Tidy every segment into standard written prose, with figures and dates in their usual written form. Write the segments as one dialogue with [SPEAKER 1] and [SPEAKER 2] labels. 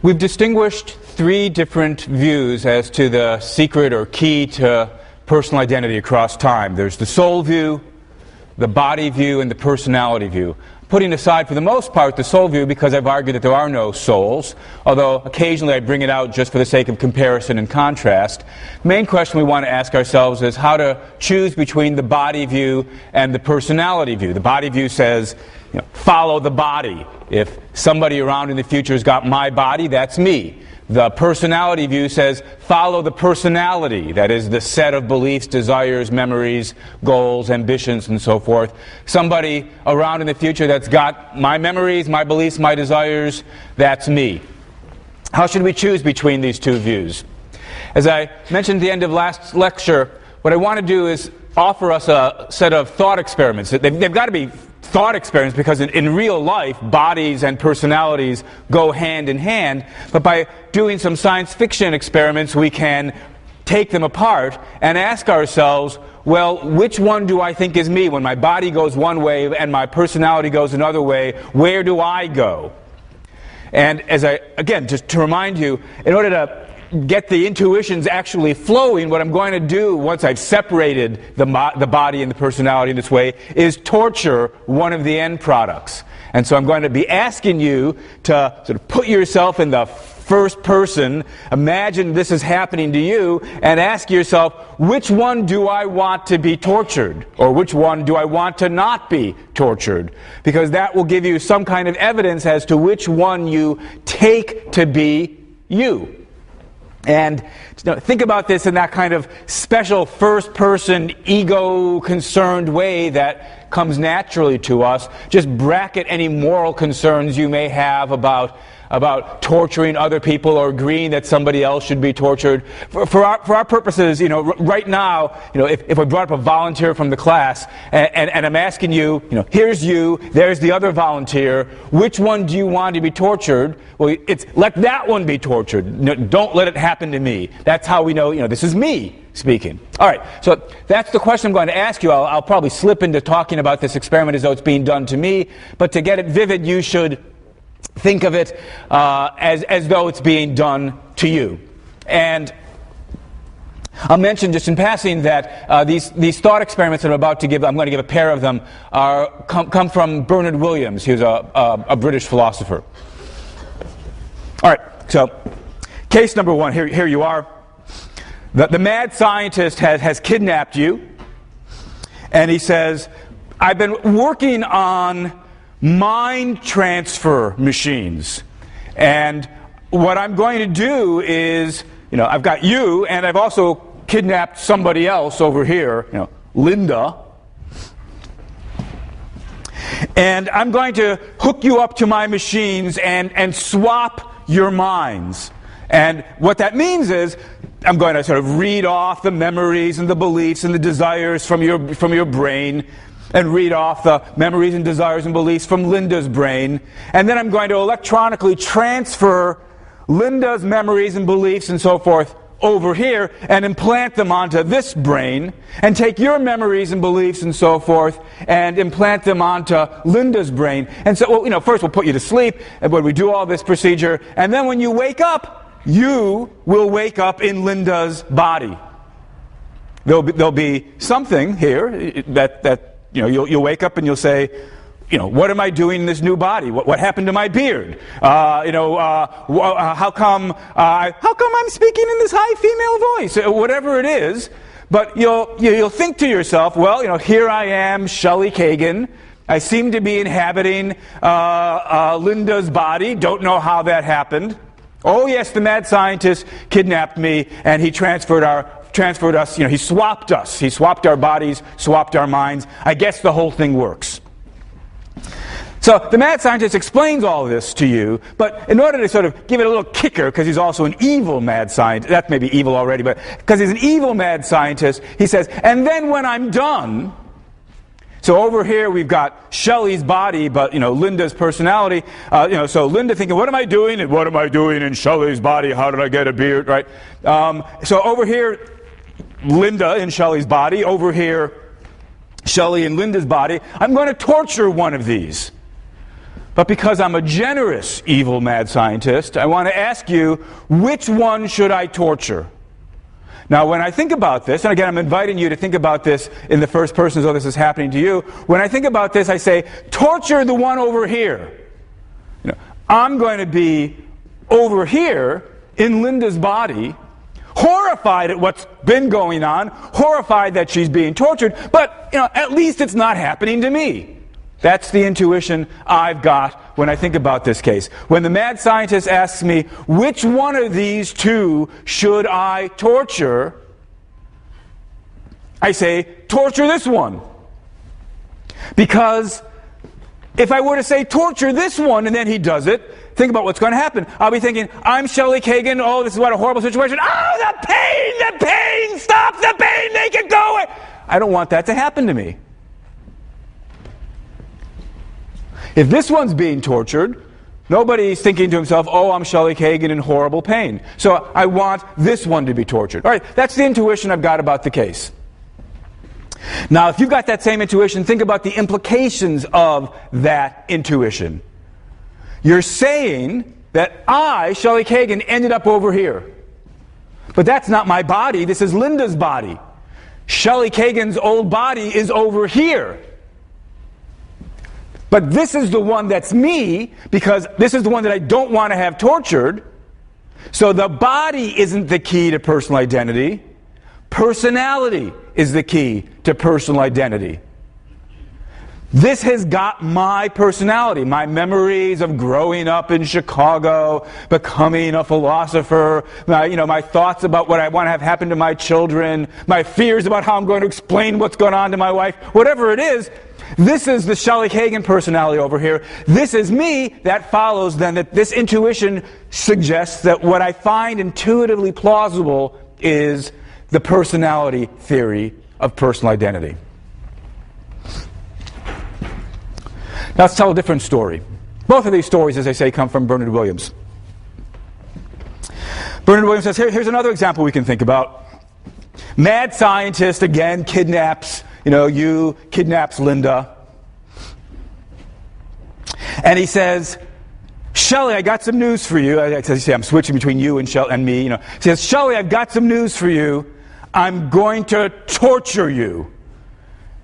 [SPEAKER 1] We've distinguished three different views as to the secret or key to personal identity across time. There's the soul view, the body view, and the personality view. Putting aside, for the most part, the soul view because I've argued that there are no souls, although occasionally I bring it out just for the sake of comparison and contrast. The main question we want to ask ourselves is how to choose between the body view and the personality view. The body view says, follow the body. If somebody around in the future has got my body, that's me. The personality view says, follow the personality. That is the set of beliefs, desires, memories, goals, ambitions, and so forth. Somebody around in the future that's got my memories, my beliefs, my desires, that's me. How should we choose between these two views? As I mentioned at the end of last lecture, what I want to do is offer us a set of thought experiments. They've got to be thought experiments because in real life, bodies and personalities go hand in hand. But by doing some science fiction experiments, we can take them apart and ask ourselves, well, which one do I think is me? When my body goes one way and my personality goes another way, where do I go? And again, just to remind you, in order to get the intuitions actually flowing, what I'm going to do once I've separated the body and the personality in this way is torture one of the end products. And so I'm going to be asking you to sort of put yourself in the first person, imagine this is happening to you, and ask yourself, which one do I want to be tortured? Or which one do I want to not be tortured? Because that will give you some kind of evidence as to which one you take to be you. And think about this in that kind of special first-person, ego-concerned way that comes naturally to us. Just bracket any moral concerns you may have about torturing other people or agreeing that somebody else should be tortured. For our purposes, right now, if I brought up a volunteer from the class and I'm asking you, here's you, there's the other volunteer, which one do you want to be tortured? Well, it's let that one be tortured. Don't let it happen to me. That's how we know, this is me speaking. All right, so that's the question I'm going to ask you. I'll probably slip into talking about this experiment as though it's being done to me, but to get it vivid, you should think of it as though it's being done to you. And I'll mention just in passing that these thought experiments that I'm about to give, I'm going to give a pair of them, come from Bernard Williams. He was a British philosopher. All right, so case number one, here you are. The mad scientist has kidnapped you, and he says, I've been working on mind transfer machines, and what I'm going to do is, I've got you, and I've also kidnapped somebody else over here, Linda, and I'm going to hook you up to my machines and swap your minds. And what that means is I'm going to sort of read off the memories and the beliefs and the desires from your brain, and read off the memories and desires and beliefs from Linda's brain. And then I'm going to electronically transfer Linda's memories and beliefs and so forth over here and implant them onto this brain, and take your memories and beliefs and so forth and implant them onto Linda's brain. And so, first we'll put you to sleep, and when we do all this procedure, and then when you wake up, you will wake up in Linda's body. There'll be something here that you'll wake up and you'll say, what am I doing in this new body? What happened to my beard? How come I'm speaking in this high female voice? Whatever it is, but you'll think to yourself, well, here I am, Shelley Kagan. I seem to be inhabiting Linda's body. Don't know how that happened. Oh yes, the mad scientist kidnapped me, and he transferred us, he swapped us. He swapped our bodies, swapped our minds. I guess the whole thing works. So the mad scientist explains all this to you, but in order to sort of give it a little kicker, because he's also an evil mad scientist, that may be evil already, but because he's an evil mad scientist, he says, and then when I'm done, so over here we've got Shelley's body, but Linda's personality. So Linda thinking, what am I doing? And what am I doing in Shelley's body? How did I get a beard? Right? So over here, Linda in Shelley's body. Over here, Shelley in Linda's body. I'm going to torture one of these. But because I'm a generous evil mad scientist, I want to ask you, which one should I torture? Now, when I think about this, and again, I'm inviting you to think about this in the first person as though this is happening to you. When I think about this, I say, torture the one over here. I'm going to be over here in Linda's body, horrified at what's been going on, horrified that she's being tortured, but at least it's not happening to me. That's the intuition I've got when I think about this case. When the mad scientist asks me, which one of these two should I torture? I say, torture this one. Because if I were to say, torture this one, and then he does it, think about what's going to happen. I'll be thinking, I'm Shelley Kagan, oh, this is what a horrible situation. Oh, the pain, stop the pain, make it go away. I don't want that to happen to me. If this one's being tortured, nobody's thinking to himself, oh, I'm Shelley Kagan in horrible pain. So I want this one to be tortured. All right, that's the intuition I've got about the case. Now, if you've got that same intuition, think about the implications of that intuition. You're saying that I, Shelley Kagan, ended up over here. But that's not my body. This is Linda's body. Shelley Kagan's old body is over here. But this is the one that's me, because this is the one that I don't want to have tortured. So the body isn't the key to personal identity. Personality is the key to personal identity. This has got my personality, my memories of growing up in Chicago, becoming a philosopher, my thoughts about what I want to have happen to my children, my fears about how I'm going to explain what's going on to my wife, whatever it is. This is the Shelley Kagan personality over here. This is me. That follows then that this intuition suggests that what I find intuitively plausible is the personality theory of personal identity. Now let's tell a different story. Both of these stories, as I say, come from Bernard Williams. Bernard Williams says, here's another example we can think about. Mad scientist, again, kidnaps Linda. And he says, Shelley, I got some news for you. I'm switching between you and me. He says, Shelley, I've got some news for you. I'm going to torture you.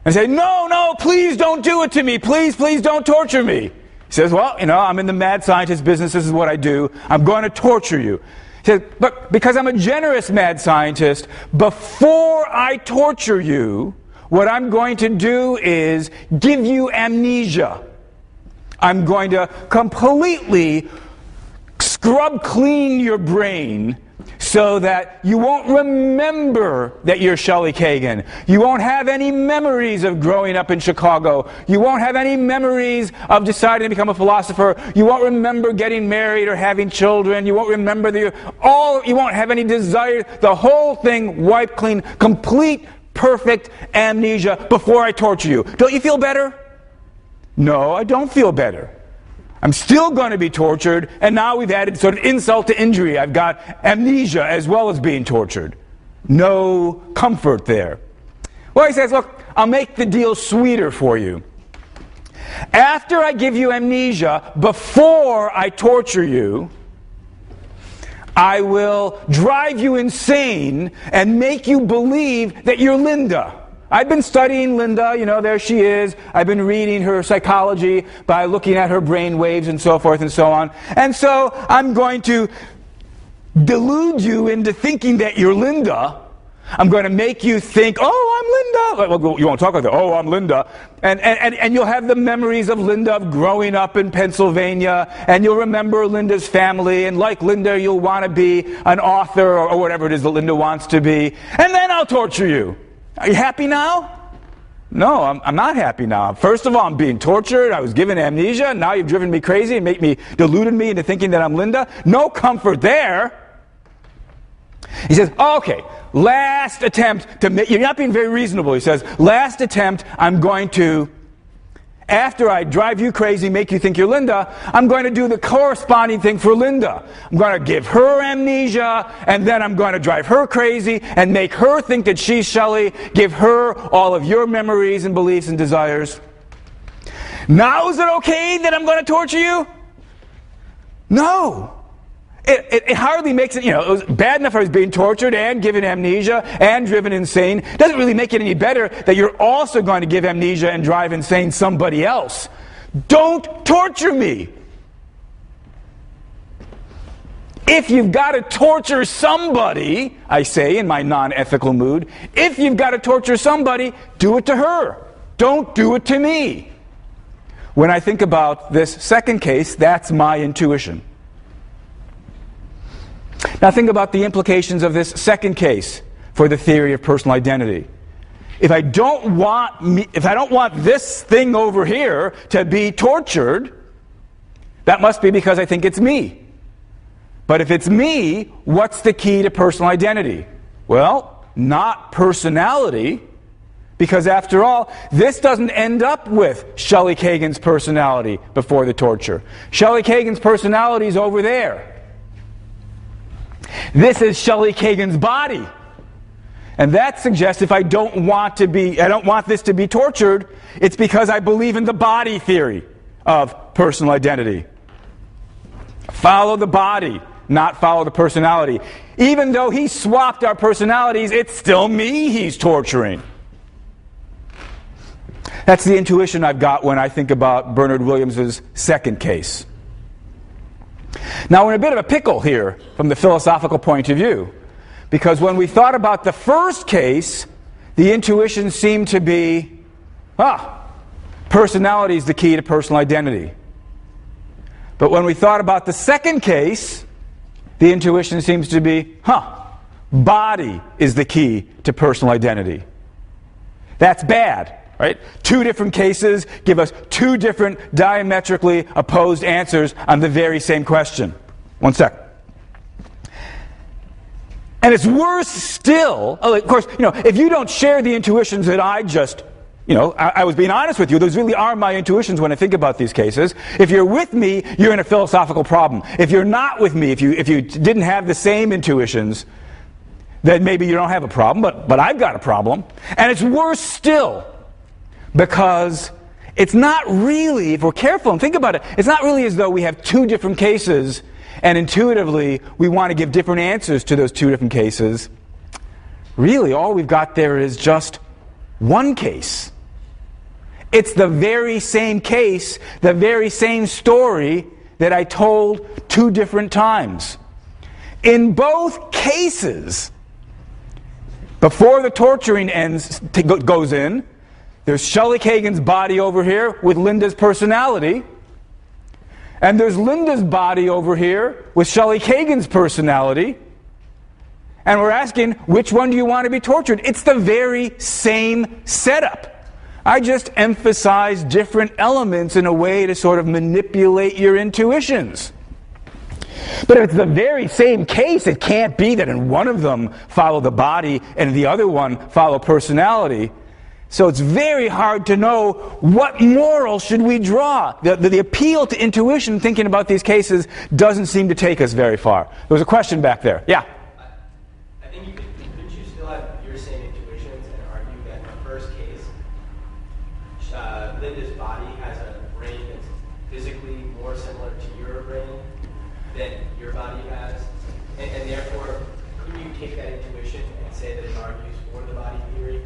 [SPEAKER 1] And I say, no, please don't do it to me. Please don't torture me. He says, well, I'm in the mad scientist business. This is what I do. I'm going to torture you. He says, but because I'm a generous mad scientist, before I torture you, what I'm going to do is give you amnesia. I'm going to completely scrub clean your brain so that you won't remember that you're Shelley Kagan. You won't have any memories of growing up in Chicago. You won't have any memories of deciding to become a philosopher. You won't remember getting married or having children. You won't remember you won't have any desire. The whole thing wiped clean, complete, perfect amnesia before I torture you. Don't you feel better? No, I don't feel better. I'm still going to be tortured, and now we've added sort of insult to injury. I've got amnesia as well as being tortured. No comfort there. Well, he says, look, I'll make the deal sweeter for you. After I give you amnesia, before I torture you, I will drive you insane and make you believe that you're Linda. I've been studying Linda, there she is. I've been reading her psychology by looking at her brain waves and so forth and so on. And so I'm going to delude you into thinking that you're Linda. I'm going to make you think, oh, I'm Linda. Well, you won't talk like that. Oh, I'm Linda. And you'll have the memories of Linda of growing up in Pennsylvania, and you'll remember Linda's family, and like Linda, you'll want to be an author or whatever it is that Linda wants to be. And then I'll torture you. Are you happy now? No, I'm not happy now. First of all, I'm being tortured. I was given amnesia. Now you've driven me crazy and deluded me into thinking that I'm Linda. No comfort there. He says, okay, last attempt to make, you're not being very reasonable. He says, last attempt, I'm going to, after I drive you crazy, make you think you're Linda, I'm going to do the corresponding thing for Linda. I'm going to give her amnesia, and then I'm going to drive her crazy and make her think that she's Shelley, give her all of your memories and beliefs and desires. Now is it okay that I'm going to torture you? No. It hardly makes it, it was bad enough I was being tortured and given amnesia and driven insane. It doesn't really make it any better that you're also going to give amnesia and drive insane somebody else. Don't torture me. If you've got to torture somebody, I say in my non-ethical mood, if you've got to torture somebody, do it to her. Don't do it to me. When I think about this second case, that's my intuition. Now think about the implications of this second case for the theory of personal identity. If I don't want this thing over here to be tortured, that must be because I think it's me. But if it's me, what's the key to personal identity? Well, not personality, because after all, this doesn't end up with Shelley Kagan's personality before the torture. Shelley Kagan's personality is over there. This is Shelley Kagan's body. And that suggests if I don't want this to be tortured, it's because I believe in the body theory of personal identity. Follow the body, not follow the personality. Even though he swapped our personalities, it's still me he's torturing. That's the intuition I've got when I think about Bernard Williams's second case. Now we're in a bit of a pickle here from the philosophical point of view, because when we thought about the first case, the intuition seemed to be, personality is the key to personal identity. But when we thought about the second case, the intuition seems to be, body is the key to personal identity. That's bad. Right? Two different cases give us two different diametrically opposed answers on the very same question. One sec. And it's worse still, of course, if you don't share the intuitions that I just, I was being honest with you, those really are my intuitions when I think about these cases. If you're with me, you're in a philosophical problem. If you're not with me, if you didn't have the same intuitions, then maybe you don't have a problem, but I've got a problem. And it's worse still, because it's not really, if we're careful and think about it, it's not really as though we have two different cases and intuitively we want to give different answers to those two different cases. Really, all we've got there is just one case. It's the very same case, the very same story that I told two different times. In both cases, before the torturing goes in, there's Shelley Kagan's body over here with Linda's personality. And there's Linda's body over here with Shelley Kagan's personality. And we're asking, which one do you want to be tortured? It's the very same setup. I just emphasize different elements in a way to sort of manipulate your intuitions. But if it's the very same case, it can't be that in one of them follow the body and in the other one follow personality. So it's very hard to know what moral should we draw. The appeal to intuition, thinking about these cases, doesn't seem to take us very far. There was a question back there. Yeah?
[SPEAKER 2] I think couldn't you still have your same intuitions and argue that in the first case, Linda's body has a brain that's physically more similar to your brain than your body has? And therefore, couldn't you take that intuition and say that it argues for the body theory?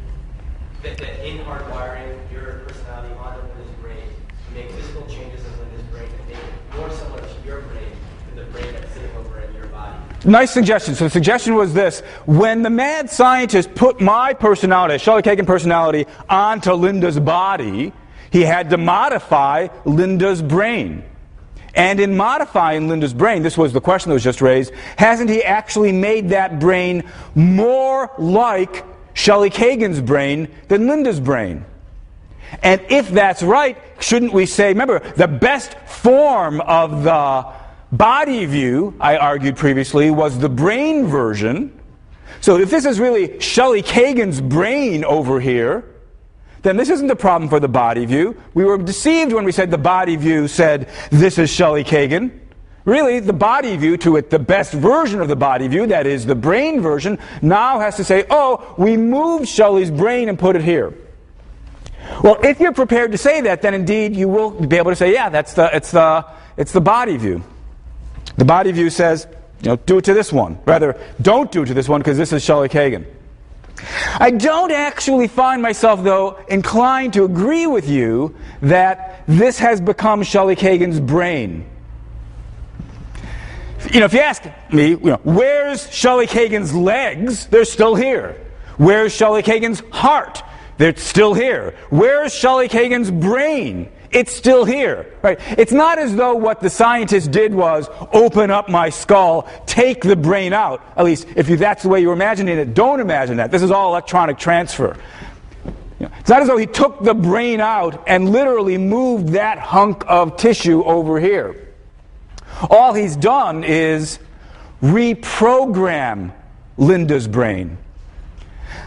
[SPEAKER 2] That in hardwiring your personality onto Linda's brain, you make physical changes in Linda's brain that make it more similar to your brain than the brain that's sitting over in your body.
[SPEAKER 1] Nice suggestion. So the suggestion was this: when the mad scientist put my personality, Shelley Kagan personality, onto Linda's body, he had to modify Linda's brain. And in modifying Linda's brain, this was the question that was just raised, hasn't he actually made that brain more like Shelley Kagan's brain than Linda's brain? And if that's right, shouldn't we say, remember, the best form of the body view, I argued previously, was the brain version. So if this is really Shelley Kagan's brain over here, then this isn't a problem for the body view. We were deceived when we said the body view said, this is Shelley Kagan. Really, the body view, to it, the best version of the body view, that is the brain version, now has to say, oh, we moved Shelley's brain and put it here. Well, if you're prepared to say that, then indeed you will be able to say, yeah, it's the body view. The body view says, do it to this one. Rather, don't do it to this one because this is Shelley Kagan. I don't actually find myself, though, inclined to agree with you that this has become Shelley Kagan's brain. If you ask me, where's Shelley Kagan's legs? They're still here. Where's Shelley Kagan's heart? They're still here. Where's Shelley Kagan's brain? It's still here. Right? It's not as though what the scientists did was open up my skull, take the brain out. At least, if that's the way you're imagining it, don't imagine that. This is all electronic transfer. It's not as though he took the brain out and literally moved that hunk of tissue over here. All he's done is reprogram Linda's brain.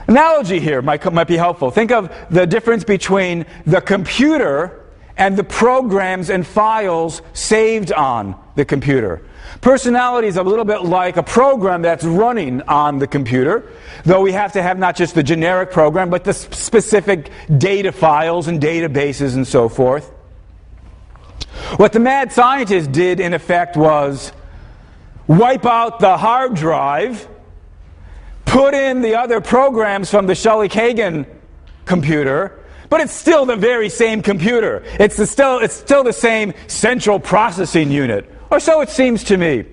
[SPEAKER 1] Analogy here might be helpful. Think of the difference between the computer and the programs and files saved on the computer. Personality is a little bit like a program that's running on the computer, though we have to have not just the generic program, but the specific data files and databases and so forth. What the mad scientist did, in effect, was wipe out the hard drive, put in the other programs from the Shelley Kagan computer, but it's still the very same computer. It's still the same central processing unit, or so it seems to me.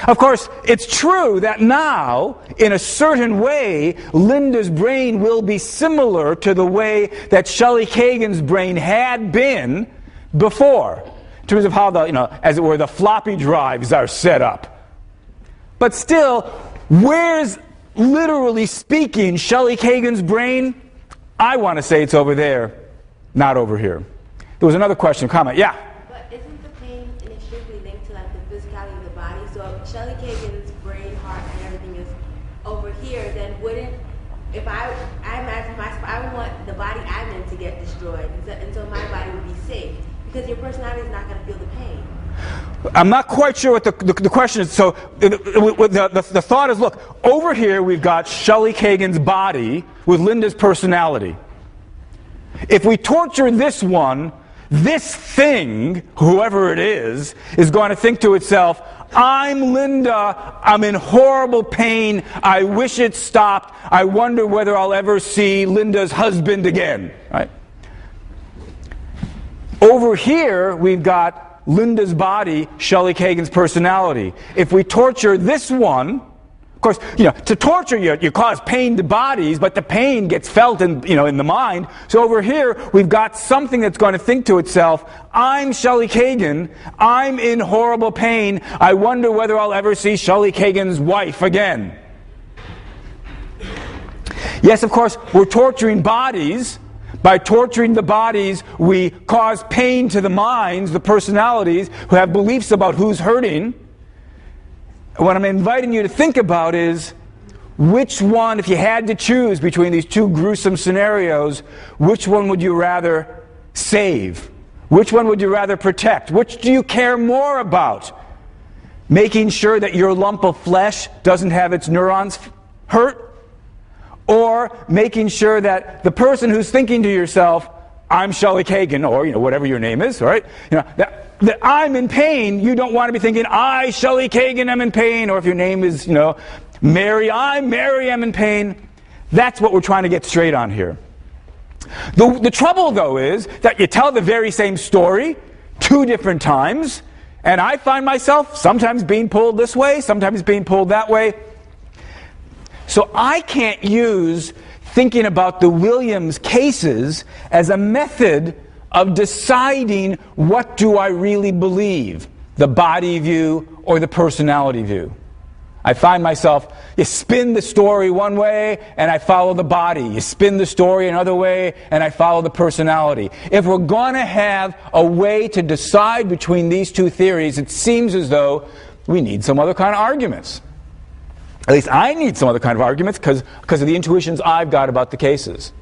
[SPEAKER 1] Of course, it's true that now, in a certain way, Linda's brain will be similar to the way that Shelley Kagan's brain had been before, in terms of how as it were, the floppy drives are set up. But still, where's, literally speaking, Shelley Kagan's brain? I want to say it's over there, not over here. There was another question, comment. Yeah?
[SPEAKER 3] But isn't the pain inextricably linked to the physicality of the body? So if Shelley Kagan's brain, heart, and everything is over here, then wouldn't, if I imagine I would want the body I'm in to get destroyed, and so my body would be safe, because your personality is not going to feel the pain.
[SPEAKER 1] I'm not quite sure what the question is. So the thought is, look, over here we've got Shelley Kagan's body with Linda's personality. If we torture this one, this thing, whoever it is going to think to itself, I'm Linda, I'm in horrible pain, I wish it stopped, I wonder whether I'll ever see Linda's husband again. Right? Over here we've got Linda's body, Shelley Kagan's personality. If we torture this one, of course, to torture you cause pain to bodies, but the pain gets felt in the mind. So over here, we've got something that's going to think to itself, I'm Shelley Kagan, I'm in horrible pain, I wonder whether I'll ever see Shelley Kagan's wife again. Yes, of course, we're torturing bodies. By torturing the bodies, we cause pain to the minds, the personalities, who have beliefs about who's hurting. What I'm inviting you to think about is, which one, if you had to choose between these two gruesome scenarios, which one would you rather save? Which one would you rather protect? Which do you care more about? Making sure that your lump of flesh doesn't have its neurons hurt? Or making sure that the person who's thinking to yourself, I'm Shelley Kagan, or whatever your name is, right? That I'm in pain, you don't want to be thinking, I, Shelley Kagan, am in pain, or if your name is, Mary, I'm Mary, I'm in pain. That's what we're trying to get straight on here. The trouble, though, is that you tell the very same story 2 different times, and I find myself sometimes being pulled this way, sometimes being pulled that way. So I can't use thinking about the Williams cases as a method of deciding what do I really believe, the body view or the personality view. I find myself, you spin the story one way and I follow the body. You spin the story another way and I follow the personality. If we're going to have a way to decide between these two theories, it seems as though we need some other kind of arguments. At least I need some other kind of arguments because of the intuitions I've got about the cases.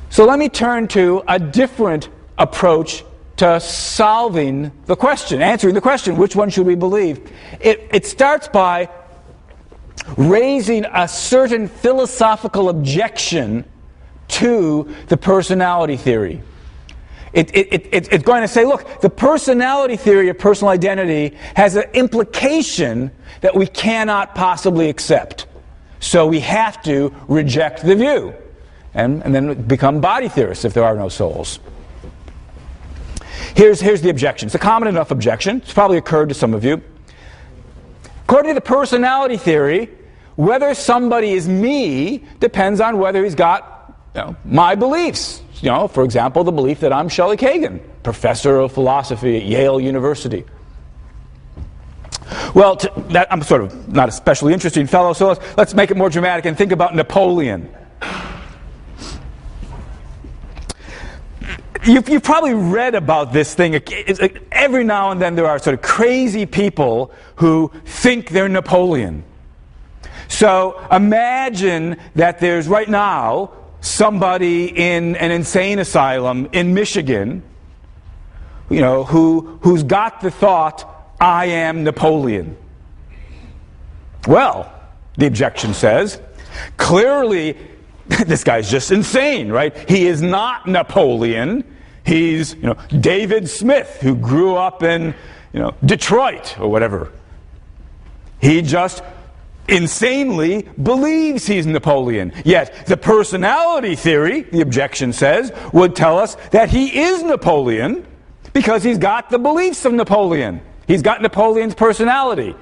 [SPEAKER 1] So let me turn to a different approach to solving the question, answering the question, which one should we believe? It starts by raising a certain philosophical objection to the personality theory. It's going to say, look, the personality theory of personal identity has an implication that we cannot possibly accept. So we have to reject the view and then become body theorists if there are no souls. Here's the objection. It's a common enough objection. It's probably occurred to some of you. According to the personality theory, whether somebody is me depends on whether he's got my beliefs. For example, the belief that I'm Shelley Kagan, professor of philosophy at Yale University. Well, that I'm sort of not a especially interesting fellow, so let's make it more dramatic and think about Napoleon. You've probably read about this thing. Every now and then there are sort of crazy people who think they're Napoleon. So imagine that there's right now somebody in an insane asylum in Michigan, who's got the thought, I am Napoleon. Well, the objection says, clearly this guy's just insane, right? He is not Napoleon. He's, David Smith, who grew up in, Detroit or whatever. He just insanely believes he's Napoleon. Yet the personality theory, the objection says, would tell us that he is Napoleon because he's got the beliefs of Napoleon. He's got Napoleon's personality.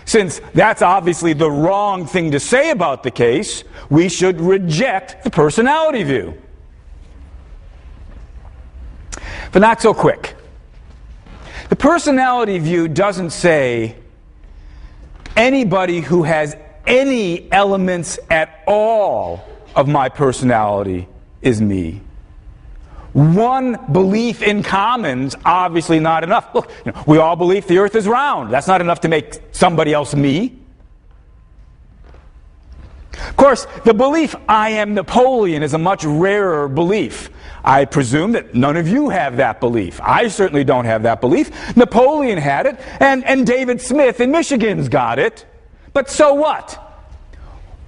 [SPEAKER 1] Since that's obviously the wrong thing to say about the case, we should reject the personality view. But not so quick. The personality view doesn't say anybody who has any elements at all of my personality is me. One belief in common's obviously not enough. Look, we all believe the earth is round. That's not enough to make somebody else me. Of course, the belief I am Napoleon is a much rarer belief. I presume that none of you have that belief. I certainly don't have that belief. Napoleon had it, and David Smith in Michigan's got it. But so what?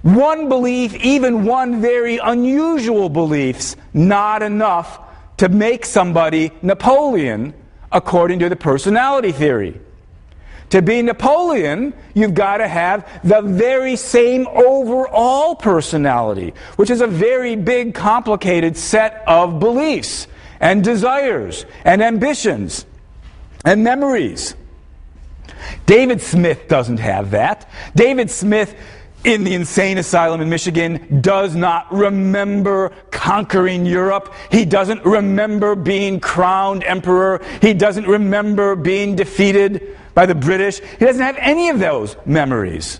[SPEAKER 1] One belief, even one very unusual belief's not enough to make somebody Napoleon according to the personality theory. To be Napoleon, you've got to have the very same overall personality, which is a very big, complicated set of beliefs and desires and ambitions and memories. David Smith doesn't have that. David Smith, in the insane asylum in Michigan, does not remember conquering Europe. He doesn't remember being crowned emperor. He doesn't remember being defeated by the British. He doesn't have any of those memories.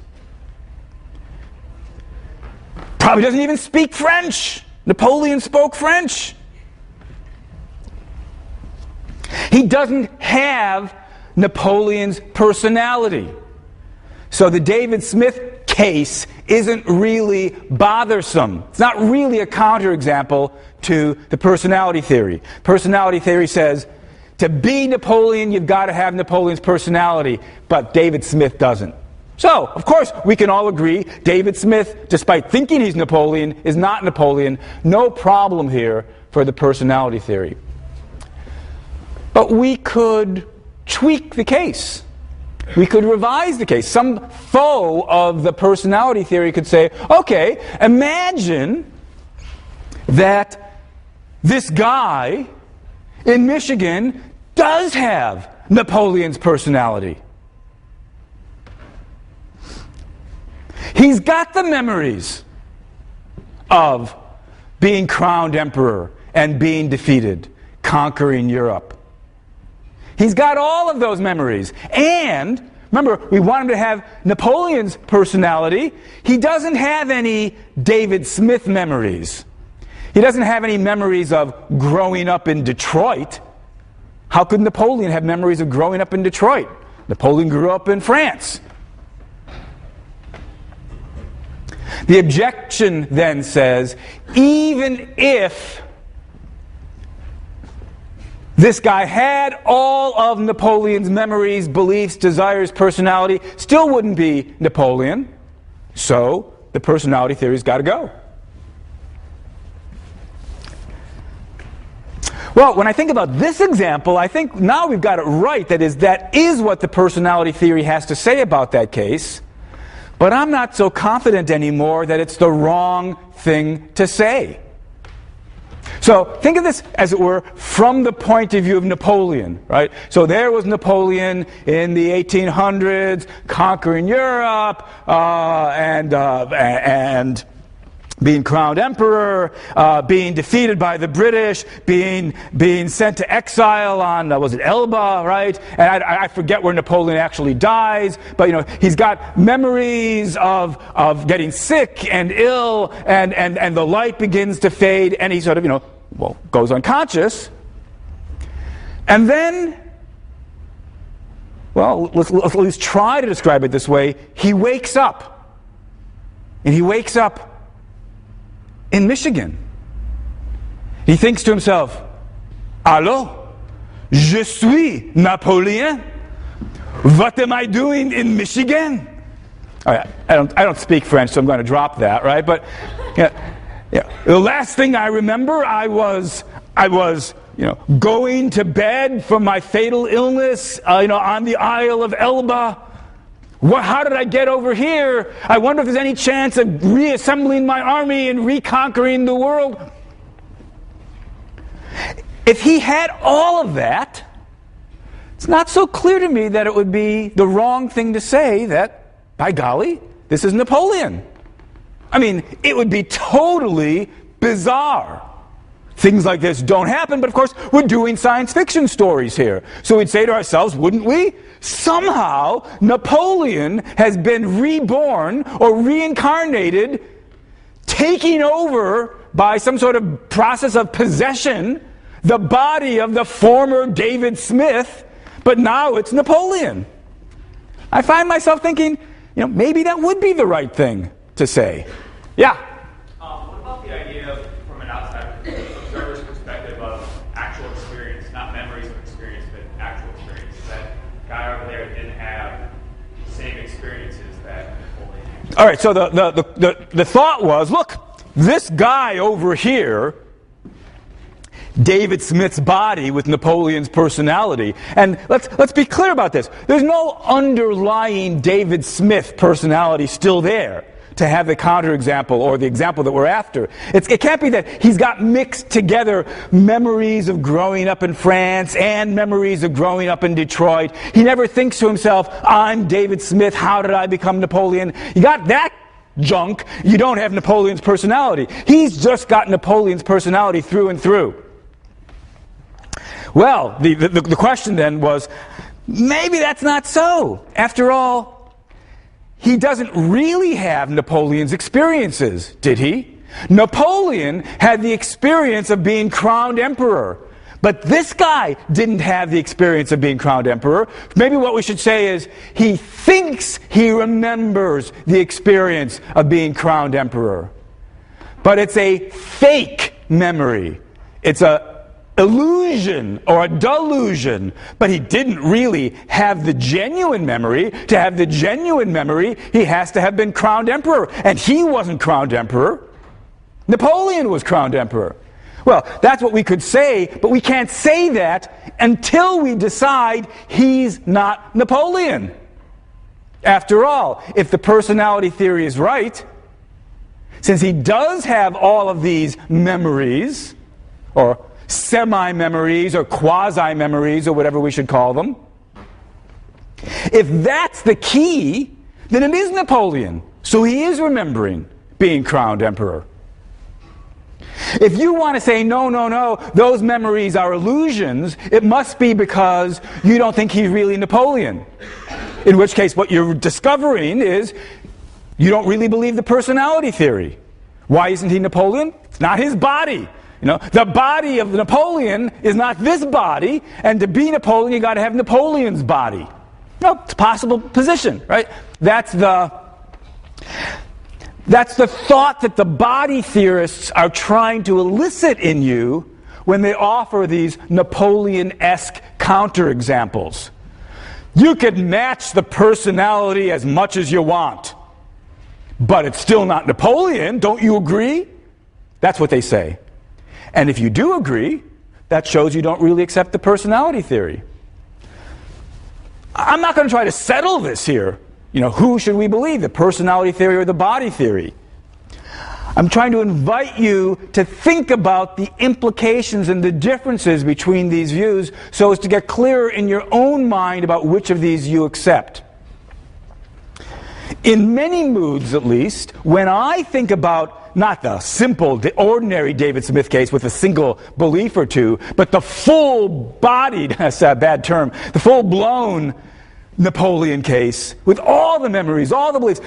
[SPEAKER 1] Probably doesn't even speak French. Napoleon spoke French. He doesn't have Napoleon's personality. So the David Smith case isn't really bothersome. It's not really a counterexample to the personality theory. Personality theory says, to be Napoleon, you've got to have Napoleon's personality, but David Smith doesn't. So, of course, we can all agree David Smith, despite thinking he's Napoleon, is not Napoleon. No problem here for the personality theory. But we could tweak the case. We could revise the case. Some foe of the personality theory could say, okay, imagine that this guy in Michigan does have Napoleon's personality. He's got the memories of being crowned emperor and being defeated, conquering Europe. He's got all of those memories. And, remember, we want him to have Napoleon's personality. He doesn't have any David Smith memories. He doesn't have any memories of growing up in Detroit. How could Napoleon have memories of growing up in Detroit? Napoleon grew up in France. The objection then says, even if this guy had all of Napoleon's memories, beliefs, desires, personality, still wouldn't be Napoleon. So the personality theory's got to go. Well, when I think about this example, I think now we've got it right. That is what the personality theory has to say about that case. But I'm not so confident anymore that it's the wrong thing to say. So think of this, as it were, from the point of view of Napoleon, right? So there was Napoleon in the 1800s, conquering Europe, and being crowned emperor, being defeated by the British, being sent to exile on, was it Elba, right? And I forget where Napoleon actually dies, but he's got memories of getting sick and ill, and the light begins to fade, and he sort of, goes unconscious. And then, well, let's at least try to describe it this way. He wakes up. And he wakes up in Michigan. He thinks to himself, Allô, je suis Napoleon. What am I doing in Michigan? All right, I don't speak French, so I'm going to drop that, right? But the last thing I remember, I was going to bed from my fatal illness, on the Isle of Elba. How did I get over here? I wonder if there's any chance of reassembling my army and reconquering the world. If he had all of that, it's not so clear to me that it would be the wrong thing to say that, by golly, this is Napoleon. I mean, it would be totally bizarre. Things like this don't happen, but of course, we're doing science fiction stories here. So we'd say to ourselves, wouldn't we? Somehow, Napoleon has been reborn or reincarnated, taking over by some sort of process of possession, the body of the former David Smith, but now it's Napoleon. I find myself thinking, maybe that would be the right thing to say. Yeah?
[SPEAKER 4] What about the idea of, from an outside observer's perspective, of actual experience, not memories of experience, but actual experience? That guy over there didn't have the same experiences that Napoleon had.
[SPEAKER 1] All right, so the thought was, look, this guy over here, David Smith's body with Napoleon's personality. And let's be clear about this. There's no underlying David Smith personality still there to have the counterexample or the example that we're after. It can't be that he's got mixed together memories of growing up in France and memories of growing up in Detroit. He never thinks to himself, I'm David Smith, how did I become Napoleon? You got that junk, you don't have Napoleon's personality. He's just got Napoleon's personality through and through. Well, the question then was, maybe that's not so. After all, he doesn't really have Napoleon's experiences, did he? Napoleon had the experience of being crowned emperor. But this guy didn't have the experience of being crowned emperor. Maybe what we should say is, he thinks he remembers the experience of being crowned emperor. But it's a fake memory. It's a illusion or a delusion, but he didn't really have the genuine memory. To have the genuine memory, he has to have been crowned emperor, and he wasn't crowned emperor. Napoleon was crowned emperor. Well, that's what we could say, but we can't say that until we decide he's not Napoleon. After all, if the personality theory is right, since he does have all of these memories, or semi-memories or quasi-memories or whatever we should call them, if that's the key, then it is Napoleon. So he is remembering being crowned emperor. If you want to say, no, those memories are illusions, it must be because you don't think he's really Napoleon. In which case, what you're discovering is you don't really believe the personality theory. Why isn't he Napoleon? It's not his body. The body of Napoleon is not this body, and to be Napoleon, you got to have Napoleon's body. It's a possible position, right? That's the thought that the body theorists are trying to elicit in you when they offer these Napoleon-esque counterexamples. You can match the personality as much as you want, but it's still not Napoleon. Don't you agree? That's what they say. And if you do agree, that shows you don't really accept the personality theory. I'm not going to try to settle this here. Who should we believe, the personality theory or the body theory? I'm trying to invite you to think about the implications and the differences between these views so as to get clearer in your own mind about which of these you accept. In many moods, at least, when I think about not the simple, the ordinary David Smith case with a single belief or two, but the full-bodied, that's a bad term, the full-blown Napoleon case, with all the memories, all the beliefs.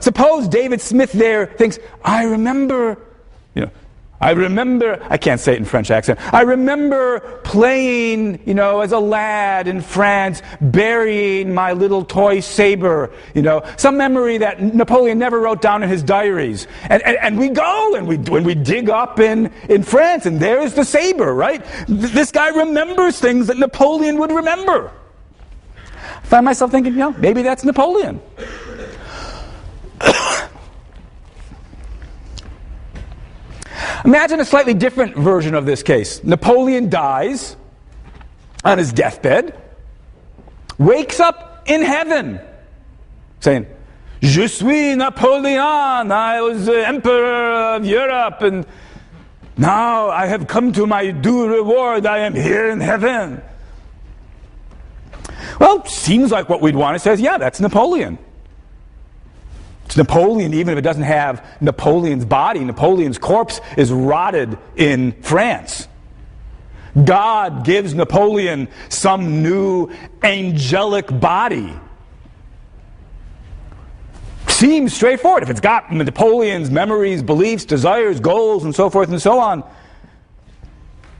[SPEAKER 1] Suppose David Smith there thinks, I remember, I can't say it in French accent, I remember playing, as a lad in France, burying my little toy saber, some memory that Napoleon never wrote down in his diaries. And we go and we dig up in France, and there's the saber, right? This guy remembers things that Napoleon would remember. I find myself thinking, maybe that's Napoleon. Imagine a slightly different version of this case. Napoleon dies on his deathbed, wakes up in heaven, saying, Je suis Napoleon, I was the emperor of Europe, and now I have come to my due reward, I am here in heaven. Well, seems like what we'd want. It says, yeah, that's Napoleon. It's Napoleon, even if it doesn't have Napoleon's body. Napoleon's corpse is rotted in France. God gives Napoleon some new angelic body. Seems straightforward. If it's got Napoleon's memories, beliefs, desires, goals, and so forth and so on,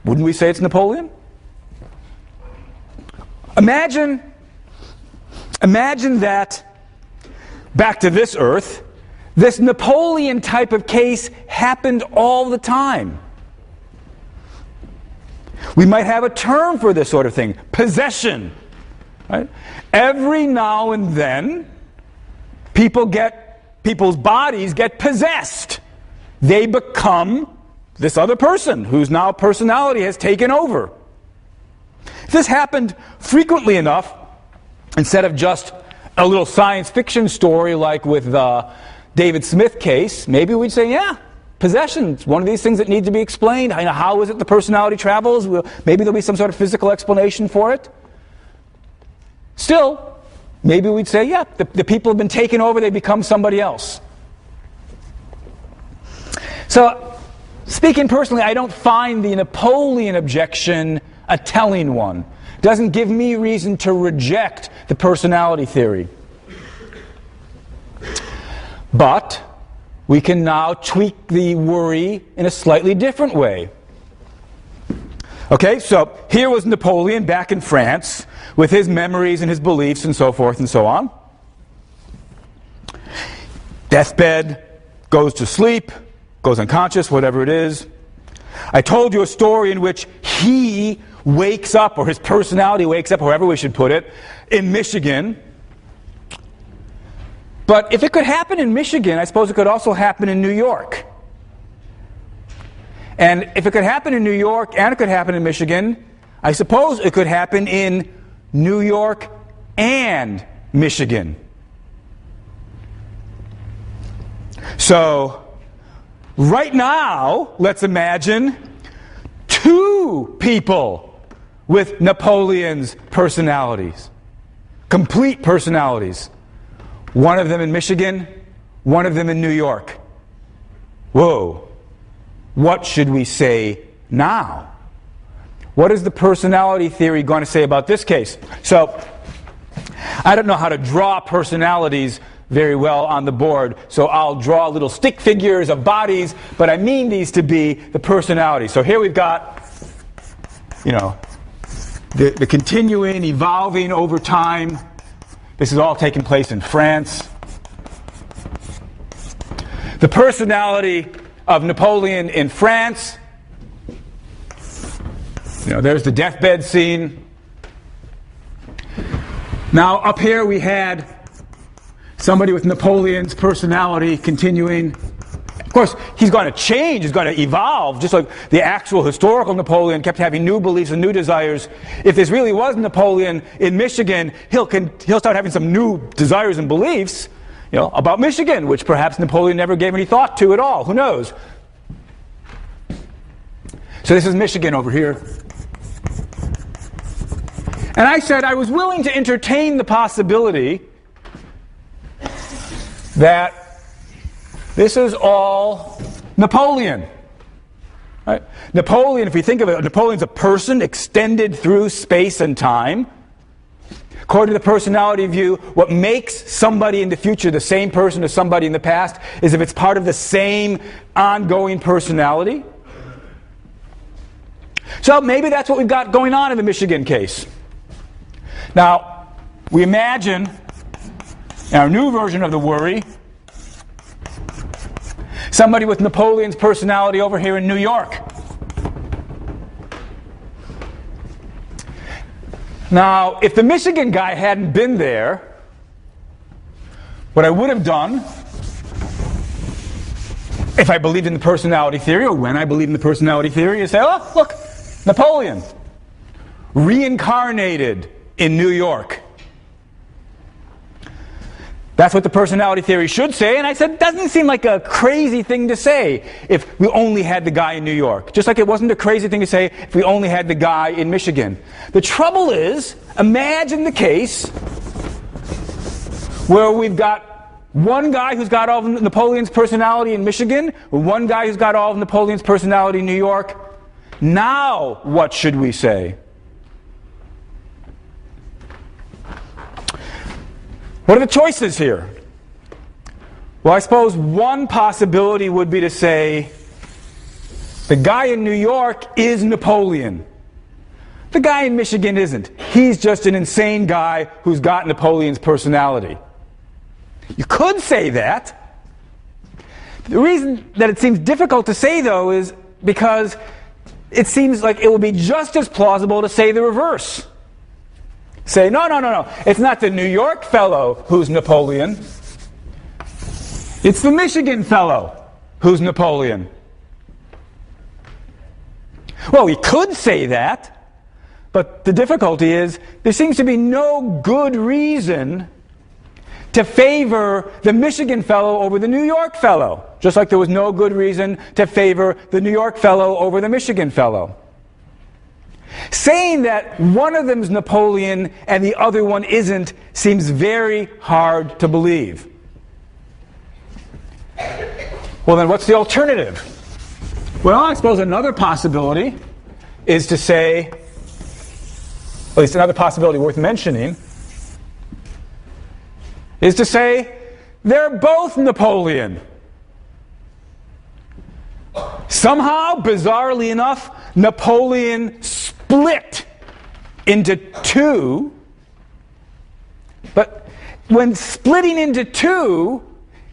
[SPEAKER 1] wouldn't we say it's Napoleon? Imagine that, back to this earth, this Napoleon type of case happened all the time. We might have a term for this sort of thing, possession. Right? Every now and then, people's bodies get possessed. They become this other person whose now personality has taken over. If this happened frequently enough, instead of just a little science fiction story like with the David Smith case, maybe we'd say, yeah, possession is one of these things that need to be explained. How is it the personality travels? Maybe there'll be some sort of physical explanation for it. Still, maybe we'd say, yeah, the people have been taken over, they become somebody else. So, speaking personally, I don't find the Napoleon objection a telling one. Doesn't give me reason to reject the personality theory. But we can now tweak the worry in a slightly different way. Okay, so here was Napoleon back in France with his memories and his beliefs and so forth and so on. Deathbed, goes to sleep, goes unconscious, whatever it is. I told you a story in which he wakes up, or his personality wakes up, however we should put it, in Michigan. But if it could happen in Michigan, I suppose it could also happen in New York. And if it could happen in New York and it could happen in Michigan, I suppose it could happen in New York and Michigan. So, right now, let's imagine two people with Napoleon's personalities. Complete personalities. One of them in Michigan, one of them in New York. Whoa. What should we say now? What is the personality theory going to say about this case? So, I don't know how to draw personalities very well on the board, so I'll draw little stick figures of bodies, but I mean these to be the personality. So here we've got, the continuing, evolving over time. This is all taking place in France. The personality of Napoleon in France. There's the deathbed scene. Now, up here we had somebody with Napoleon's personality continuing Of course, he's going to change, he's going to evolve, just like the actual historical Napoleon kept having new beliefs and new desires. If this really was Napoleon in Michigan, he'll start having some new desires and beliefs, about Michigan, which perhaps Napoleon never gave any thought to at all. Who knows? So this is Michigan over here. And I said I was willing to entertain the possibility that this is all Napoleon. Right? Napoleon, if you think of it, Napoleon's a person extended through space and time. According to the personality view, what makes somebody in the future the same person as somebody in the past is if it's part of the same ongoing personality. So maybe that's what we've got going on in the Michigan case. Now, we imagine in our new version of the worry, somebody with Napoleon's personality over here in New York. Now, if the Michigan guy hadn't been there, what I would have done, if I believed in the personality theory, or when I believed in the personality theory, is say, oh, look, Napoleon, reincarnated in New York. That's what the personality theory should say, and I said, it doesn't seem like a crazy thing to say if we only had the guy in New York. Just like it wasn't a crazy thing to say if we only had the guy in Michigan. The trouble is, imagine the case where we've got one guy who's got all of Napoleon's personality in Michigan, one guy who's got all of Napoleon's personality in New York. Now, what should we say? What are the choices here? Well, I suppose one possibility would be to say the guy in New York is Napoleon. The guy in Michigan isn't. He's just an insane guy who's got Napoleon's personality. You could say that. The reason that it seems difficult to say, though, is because it seems like it would be just as plausible to say the reverse. Say, no. It's not the New York fellow who's Napoleon. It's the Michigan fellow who's Napoleon. Well, we could say that, but the difficulty is there seems to be no good reason to favor the Michigan fellow over the New York fellow, just like there was no good reason to favor the New York fellow over the Michigan fellow. Saying that one of them's Napoleon and the other one isn't seems very hard to believe. Well, then what's the alternative? Well, I suppose another possibility is to say, at least another possibility worth mentioning, is to say they're both Napoleon. Somehow, bizarrely enough, Napoleon split into two, but when splitting into two,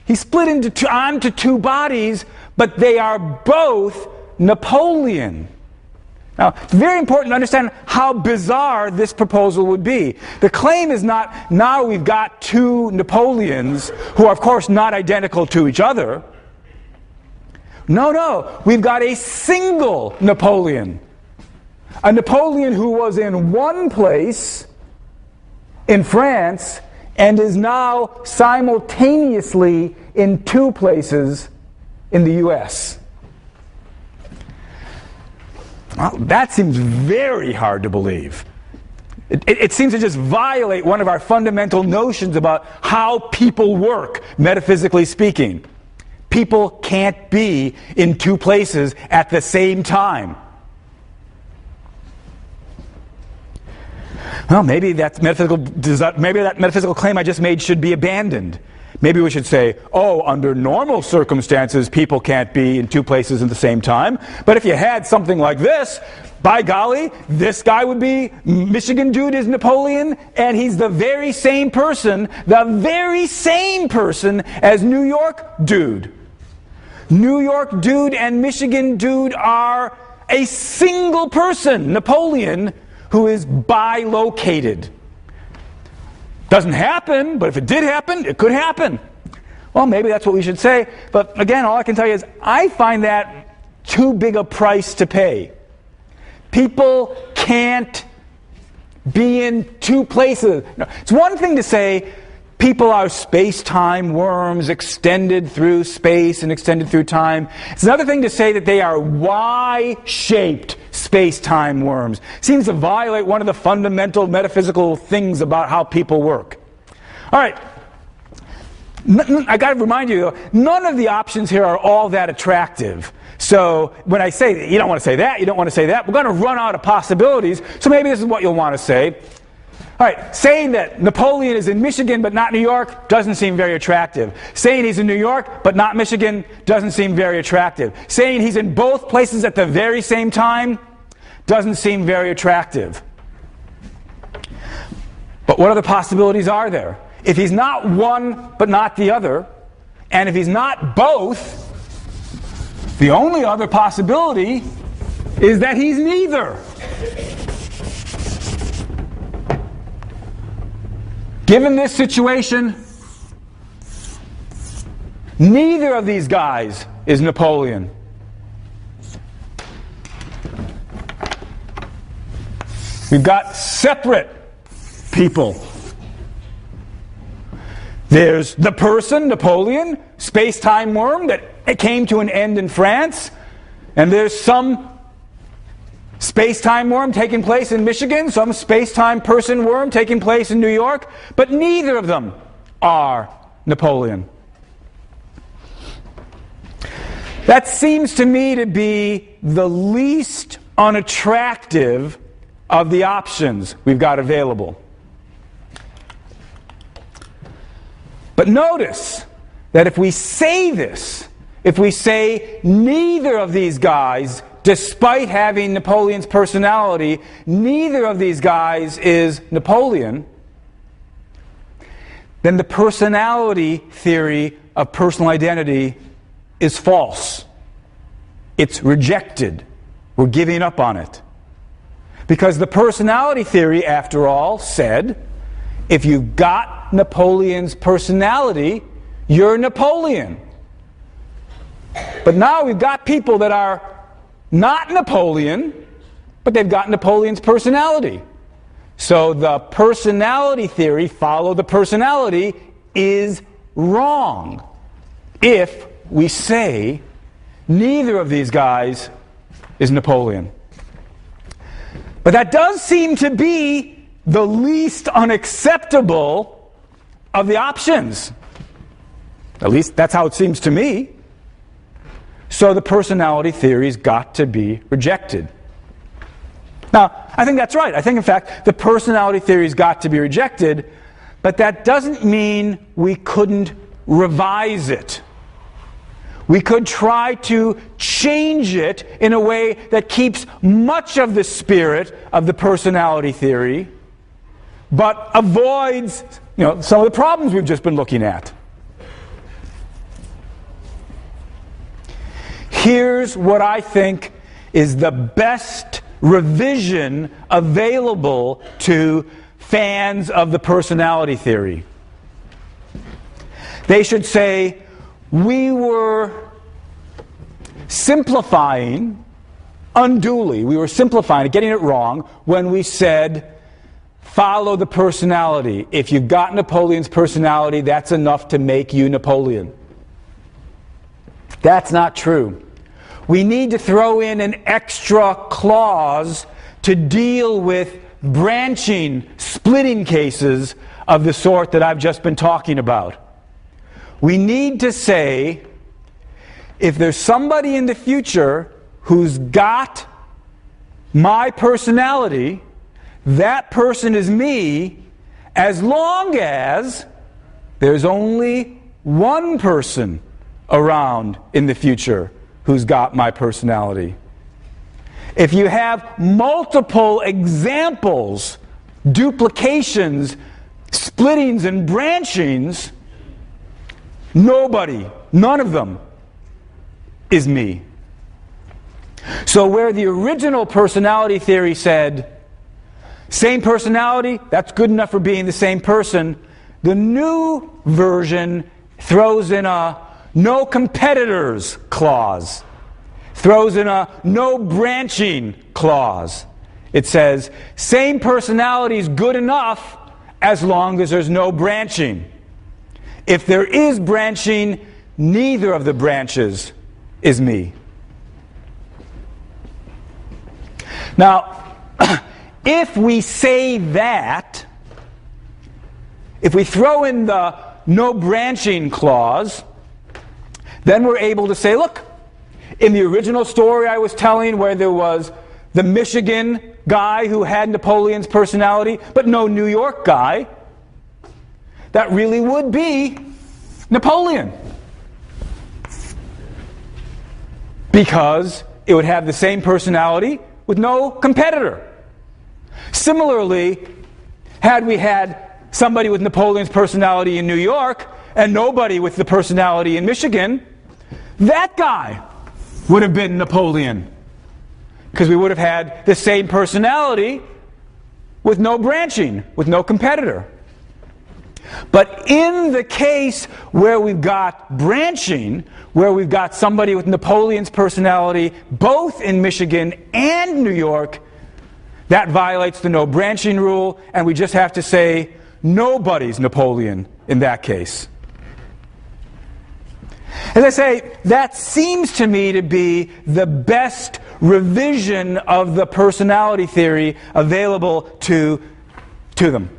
[SPEAKER 1] he split onto two bodies, but they are both Napoleon. Now, it's very important to understand how bizarre this proposal would be. The claim is not, now we've got two Napoleons, who are, of course, not identical to each other. No, we've got a single Napoleon. A Napoleon who was in one place in France and is now simultaneously in two places in the U.S. Well, that seems very hard to believe. It seems to just violate one of our fundamental notions about how people work, metaphysically speaking. People can't be in two places at the same time. Well, maybe that metaphysical claim I just made should be abandoned. Maybe we should say, under normal circumstances, people can't be in two places at the same time. But if you had something like this, by golly, this guy would be, Michigan dude is Napoleon, and he's the very same person as New York dude. New York dude and Michigan dude are a single person, Napoleon, who is bilocated. Doesn't happen, but if it did happen, it could happen. Well, maybe that's what we should say. But again, all I can tell you is I find that too big a price to pay. People can't be in two places. No, it's one thing to say people are space-time worms, extended through space and extended through time. It's another thing to say that they are Y-shaped space-time worms. Seems to violate one of the fundamental metaphysical things about how people work. All right. I got to remind you, though, none of the options here are all that attractive. So when I say you don't want to say that, you don't want to say that, we're going to run out of possibilities. So maybe this is what you'll want to say. All right, saying that Napoleon is in Michigan but not New York doesn't seem very attractive. Saying he's in New York but not Michigan doesn't seem very attractive. Saying he's in both places at the very same time doesn't seem very attractive. But what other possibilities are there? If he's not one but not the other, and if he's not both, the only other possibility is that he's neither. Given this situation, neither of these guys is Napoleon. We've got separate people. There's the person, Napoleon, space-time worm that came to an end in France. And there's some space-time worm taking place in Michigan, some space-time person worm taking place in New York. But neither of them are Napoleon. That seems to me to be the least unattractive of the options we've got available. But notice that if we say this, if we say neither of these guys, despite having Napoleon's personality, neither of these guys is Napoleon, then the personality theory of personal identity is false. It's rejected. We're giving up on it. Because the personality theory, after all, said, if you've got Napoleon's personality, you're Napoleon. But now we've got people that are not Napoleon, but they've got Napoleon's personality. So the personality theory, follow the personality, is wrong if we say neither of these guys is Napoleon. But that does seem to be the least unacceptable of the options. At least that's how it seems to me. So the personality theory's got to be rejected. Now, I think that's right. I think, in fact, the personality theory's got to be rejected, but that doesn't mean we couldn't revise it. We could try to change it in a way that keeps much of the spirit of the personality theory, but avoids, some of the problems we've just been looking at. Here's what I think is the best revision available to fans of the personality theory. They should say, we were simplifying unduly. We were simplifying, getting it wrong, when we said, follow the personality. If you've got Napoleon's personality, that's enough to make you Napoleon. That's not true. We need to throw in an extra clause to deal with branching, splitting cases of the sort that I've just been talking about. We need to say, if there's somebody in the future who's got my personality, that person is me, as long as there's only one person around in the future who's got my personality. If you have multiple examples, duplications, splittings, and branchings, none of them is me. So where the original personality theory said, same personality, that's good enough for being the same person, the new version throws in a no competitors clause, throws in a no branching clause. It says, same personality is good enough as long as there's no branching. If there is branching, neither of the branches is me. Now, if we say that, if we throw in the no branching clause, then we're able to say, look, in the original story I was telling where there was the Michigan guy who had Napoleon's personality, but no New York guy, that really would be Napoleon. Because it would have the same personality with no competitor. Similarly, had we had somebody with Napoleon's personality in New York and nobody with the personality in Michigan, that guy would have been Napoleon. Because we would have had the same personality with no branching, with no competitor. But in the case where we've got branching, where we've got somebody with Napoleon's personality both in Michigan and New York, that violates the no branching rule, and we just have to say nobody's Napoleon in that case. As I say, that seems to me to be the best revision of the personality theory available to them.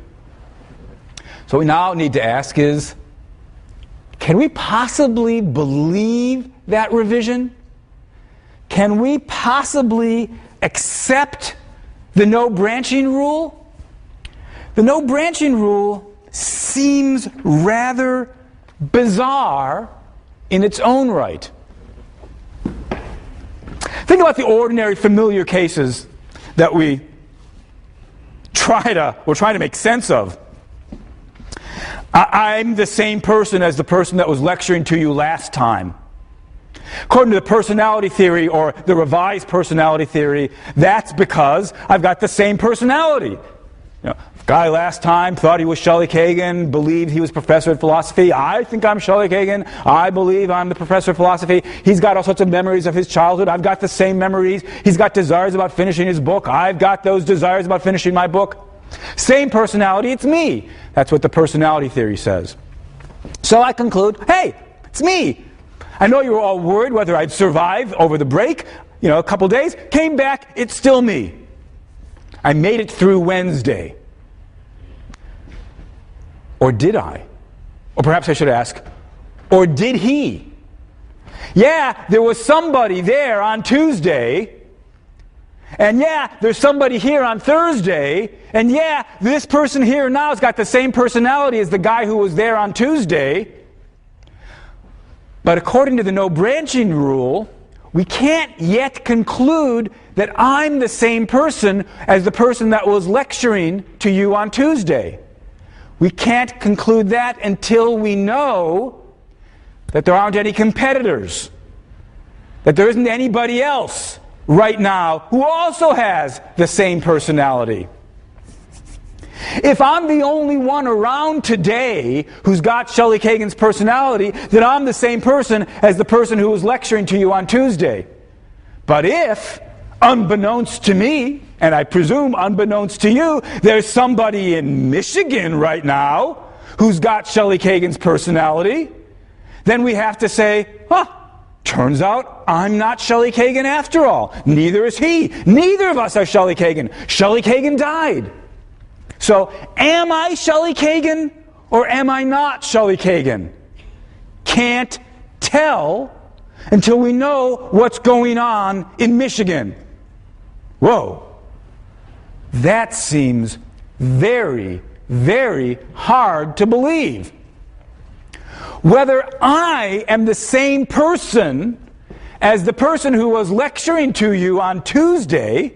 [SPEAKER 1] So what we now need to ask is, can we possibly believe that revision? Can we possibly accept the no branching rule? The no branching rule seems rather bizarre in its own right. Think about the ordinary familiar cases that we're trying to make sense of. I'm the same person as the person that was lecturing to you last time. According to the personality theory, or the revised personality theory, that's because I've got the same personality. You know, guy last time thought he was Shelley Kagan, believed he was professor of philosophy. I think I'm Shelley Kagan. I believe I'm the professor of philosophy. He's got all sorts of memories of his childhood. I've got the same memories. He's got desires about finishing his book. I've got those desires about finishing my book. Same personality, it's me. That's what the personality theory says. So I conclude, hey, it's me. I know you were all worried whether I'd survive over the break, a couple days. Came back, it's still me. I made it through Wednesday. Or did I? Or perhaps I should ask, or did he? Yeah, there was somebody there on Tuesday. And yeah, there's somebody here on Thursday. And yeah, this person here now has got the same personality as the guy who was there on Tuesday. But according to the no branching rule, we can't yet conclude that I'm the same person as the person that was lecturing to you on Tuesday. We can't conclude that until we know that there aren't any competitors, that there isn't anybody else right now who also has the same personality. If I'm the only one around today who's got Shelley Kagan's personality, then I'm the same person as the person who was lecturing to you on Tuesday. But if, unbeknownst to me, and I presume unbeknownst to you, there's somebody in Michigan right now who's got Shelley Kagan's personality, then we have to say, turns out I'm not Shelley Kagan after all. Neither is he. Neither of us are Shelley Kagan. Shelley Kagan died. So, am I Shelley Kagan or am I not Shelley Kagan? Can't tell until we know what's going on in Michigan. Whoa. That seems very, very hard to believe. Whether I am the same person as the person who was lecturing to you on Tuesday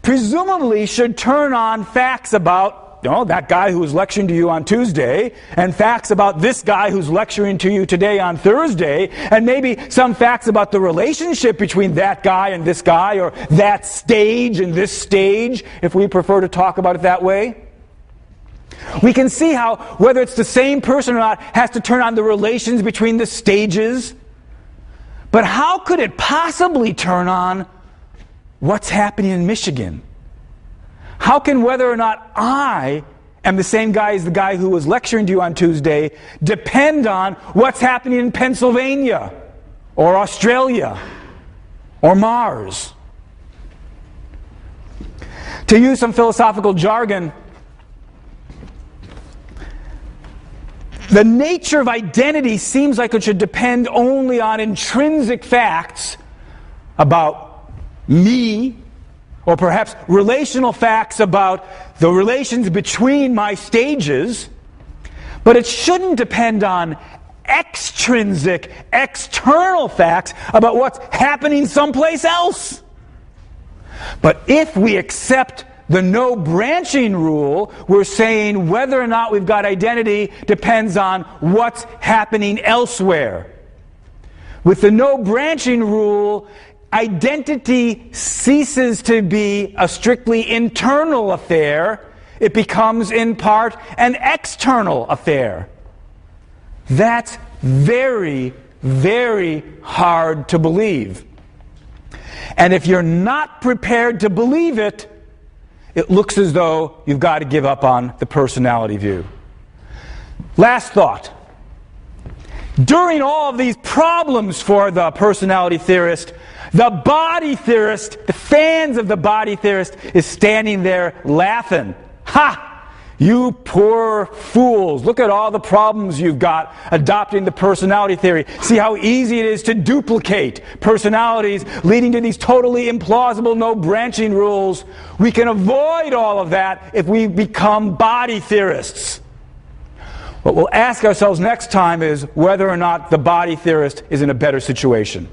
[SPEAKER 1] presumably should turn on facts about that guy who was lecturing to you on Tuesday, and facts about this guy who's lecturing to you today on Thursday, and maybe some facts about the relationship between that guy and this guy, or that stage and this stage, if we prefer to talk about it that way. We can see how, whether it's the same person or not, has to turn on the relations between the stages. But how could it possibly turn on what's happening in Michigan? How can whether or not I am the same guy as the guy who was lecturing to you on Tuesday depend on what's happening in Pennsylvania or Australia or Mars? To use some philosophical jargon, the nature of identity seems like it should depend only on intrinsic facts about me, or perhaps relational facts about the relations between my stages, but it shouldn't depend on extrinsic, external facts about what's happening someplace else. But if we accept the no branching rule, we're saying whether or not we've got identity depends on what's happening elsewhere. With the no branching rule, identity ceases to be a strictly internal affair. It becomes in part an external affair. That's very, very hard to believe. And if you're not prepared to believe it, it looks as though you've got to give up on the personality view. Last thought. During all of these problems for the personality theorist, the body theorist, the fans of the body theorist, is standing there laughing. Ha! You poor fools. Look at all the problems you've got adopting the personality theory. See how easy it is to duplicate personalities, leading to these totally implausible no branching rules. We can avoid all of that if we become body theorists. What we'll ask ourselves next time is whether or not the body theorist is in a better situation.